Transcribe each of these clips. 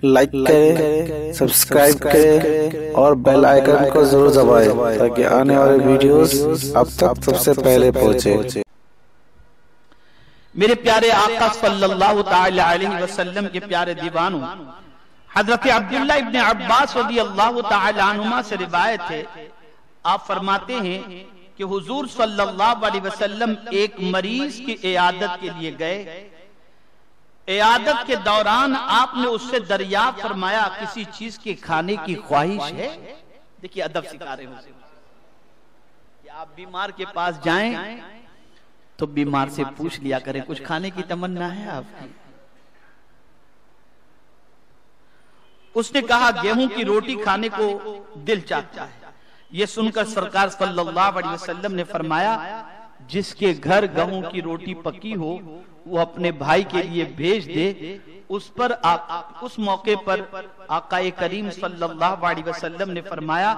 Like کریں، subscribe کریں اور بیل آئیکن کو ضرور دبائیں تاکہ آنے والے ویڈیوز اب تک سب سے پہلے پہنچے۔ میرے پیارے آقا صلی اللہ تعالی علیہ وسلم کے پیارے دیوانوں، حضرت عبداللہ ابن عباس رضی اللہ تعالی عنہما سے روایت ہے، آپ فرماتے ہیں کہ حضور صلی اللہ علیہ وسلم ایک مریض کی عیادت کے لیے گئے۔ عیادت کے دوران آپ نے اس سے دریافت فرمایا کسی چیز کے کھانے کی خواہش ہے؟ دیکھیے ادب سکھا رہے ہیں کہ آپ بیمار کے پاس جائیں تو بیمار سے پوچھ لیا کریں کچھ کھانے کی تمنا ہے آپ کی؟ اس نے کہا گیہوں کی روٹی کھانے کو دل چاہتا ہے۔ یہ سن کر سرکار صلی اللہ علیہ وسلم نے فرمایا جس کے گھر گیہوں کی روٹی پکی ہو وہ اپنے بھائی کے لیے بھیج دے۔ اس موقع پر آقا کریم صلی اللہ علیہ وسلم نے فرمایا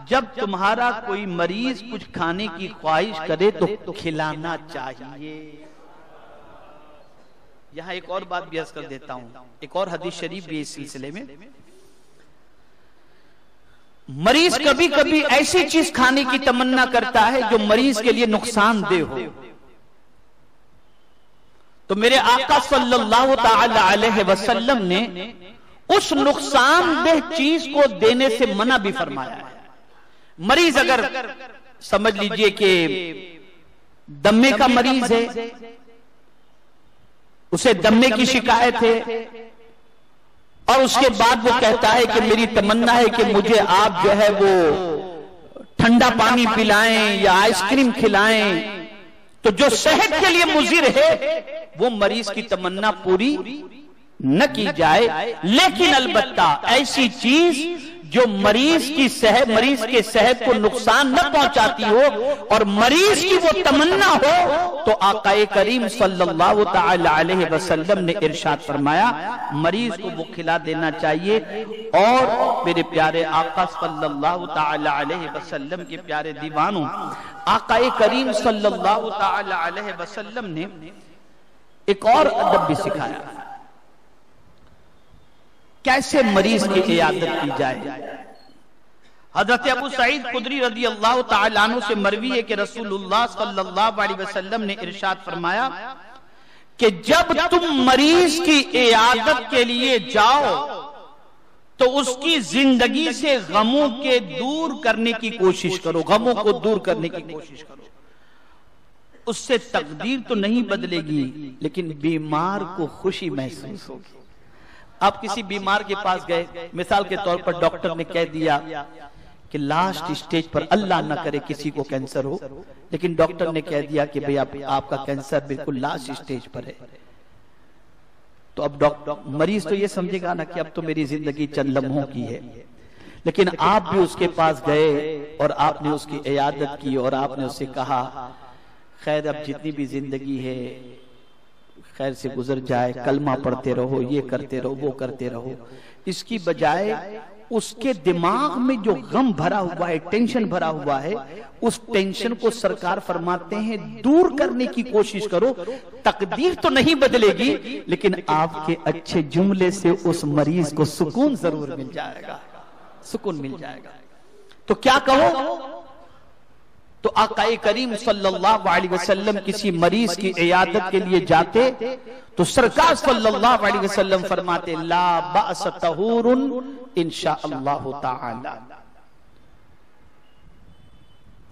جب تمہارا کوئی مریض کچھ کھانے کی خواہش کرے تو کھلانا چاہیے۔ یہاں ایک اور بات بھی عرض کر دیتا ہوں، ایک اور حدیث شریف بھی اس سلسلے میں، مریض کبھی کبھی ایسی چیز کھانے کی تمنا کرتا ہے جو مریض کے لیے نقصان دہ ہو، تو میرے آقا صلی اللہ تعالی علیہ وسلم نے اس نقصان دہ چیز کو دینے سے منع بھی فرمایا ہے۔ مریض اگر سمجھ لیجئے کہ دمے کا مریض ہے، اسے دمے کی شکایت ہے اور اس کے بعد وہ کہتا ہے کہ میری تمنا ہے کہ مجھے آپ جو ہے وہ ٹھنڈا پانی پلائیں یا آئس کریم کھلائیں، تو جو صحت کے لیے مضر ہے وہ مریض کی تمنا پوری نہ کی جائے، لیکن البتہ ایسی چیز جو مریض کے صحت کو نقصان نہ پہنچاتی ہو اور مریض کی وہ تمنا ہو تو آقا کریم صلی اللہ تعالی علیہ وسلم نے ارشاد فرمایا مریض کو وہ کھلا دینا چاہیے۔ اور میرے پیارے آقا صلی اللہ تعالی علیہ وسلم کے پیارے دیوانوں، آقا کریم صلی اللہ تعالی علیہ وسلم نے ایک اور ادب بھی سکھایا، کیسے مریض کی عیادت کی جائے۔ حضرت ابو سعید خدری رضی اللہ تعالیٰ عنہ سے مروی ہے کہ رسول اللہ صلی اللہ علیہ وسلم نے ارشاد فرمایا کہ جب تم مریض کی عیادت کے لیے جاؤ تو اس کی زندگی سے غموں کے دور کرنے کی کوشش کرو، غموں کو دور کرنے کی کوشش کرو۔ اس سے تقدیر تو نہیں بدلے گی لیکن بیمار کو خوشی محسوس ہوگی۔ آپ کسی بیمار کے پاس گئے، مثال کے طور پر ڈاکٹر نے کہہ دیا کہ لاسٹ اسٹیج پر اللہ نہ کرے کسی کو کینسر ہو، لیکن ڈاکٹر نے کہہ دیا کہ بھئی آپ کا کینسر بالکل لاسٹ اسٹیج پر ہے، تو اب مریض تو یہ سمجھے گا نا کہ اب تو میری زندگی چند لمحوں کی ہے، لیکن آپ بھی اس کے پاس گئے اور آپ نے اس کی عیادت کی اور آپ نے اس سے کہا خیر اب جتنی بھی زندگی ہے خیر سے گزر جائے، کلمہ پڑھتے رہو، یہ کرتے رہو، وہ کرتے رہو، اس کی بجائے اس کے دماغ میں جو غم بھرا ہوا ہے، ٹینشن بھرا ہوا ہے، اس ٹینشن کو سرکار فرماتے ہیں دور کرنے کی کوشش کرو۔ تقدیر تو نہیں بدلے گی لیکن آپ کے اچھے جملے سے اس مریض کو سکون ضرور مل جائے گا، سکون مل جائے گا۔ تو کیا کہو؟ تو آقا کریم صلی اللہ علیہ وسلم کسی مریض کی عیادت کے لیے جاتے تو سرکار صلی اللہ علیہ وسلم فرماتے لا بأس طہور انشاءاللہ تعالی،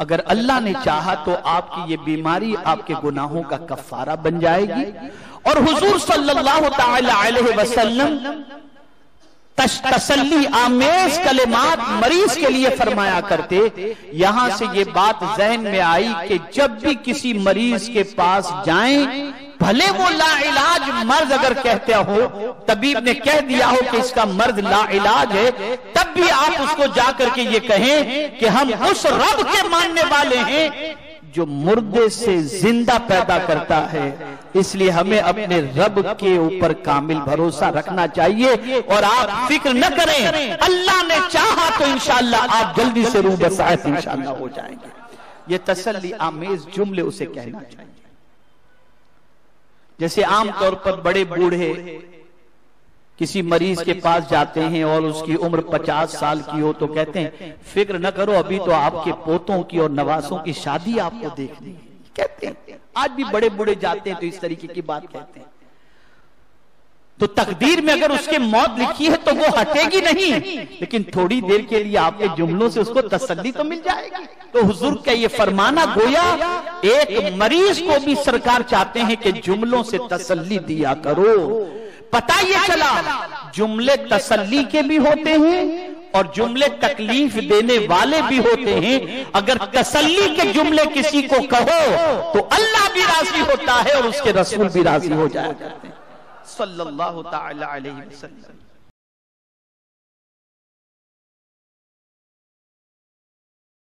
اگر اللہ نے چاہا تو آپ کی یہ بیماری آپ کے گناہوں کا کفارہ بن جائے گی۔ اور حضور صلی اللہ تعالی علیہ وسلم تسلی آمیز کلمات مریض کے لیے فرمایا کرتے۔ یہاں سے یہ بات ذہن میں آئی کہ جب بھی کسی مریض کے پاس جائیں بھلے وہ لا علاج مرض اگر کہتے ہو، طبیب نے کہہ دیا ہو کہ اس کا مرض لا علاج ہے، تب بھی آپ اس کو جا کر کے یہ کہیں کہ ہم اس رب کے ماننے والے ہیں جو مردے سے زندہ پیدا کرتا ہے، اس لیے ہمیں اپنے رب کے اوپر کامل بھروسہ رکھنا چاہیے اور آپ فکر نہ کریں، اللہ نے چاہا تو انشاءاللہ آپ جلدی سے روح بسعت انشاءاللہ ہو جائیں گے۔ یہ تسلی آمیز جملے اسے کہنا چاہیے۔ جیسے عام طور پر بڑے بوڑھے کسی مریض کے پاس جاتے ہیں اور اس کی عمر 50 سال کی ہو تو کہتے ہیں فکر نہ کرو، ابھی تو آپ کے پوتوں کی اور نواسوں کی شادی آپ کو دیکھنی ہے، کہتے ہیں۔ آج بھی بڑے بوڑھے جاتے ہیں تو اس طریقے کی بات کہتے ہیں۔ تو تقدیر میں اگر اس کے موت لکھی ہے تو وہ ہٹے گی نہیں، لیکن تھوڑی دیر کے لیے آپ کے جملوں سے اس کو تسلی تو مل جائے گی۔ تو حضور کا یہ فرمانا گویا ایک مریض کو بھی سرکار چاہتے ہیں کہ جملوں سے تسلی دیا کرو۔ پتہ یہ چلا جملے تسلی کے بھی ہوتے ہیں اور جملے تکلیف دینے والے بھی ہوتے ہیں۔ اگر تسلی کے جملے کسی کو کہو تو اللہ بھی راضی ہوتا ہے اور اس کے رسول بھی راضی ہو جائے، صلی اللہ تعالی علیہ وسلم۔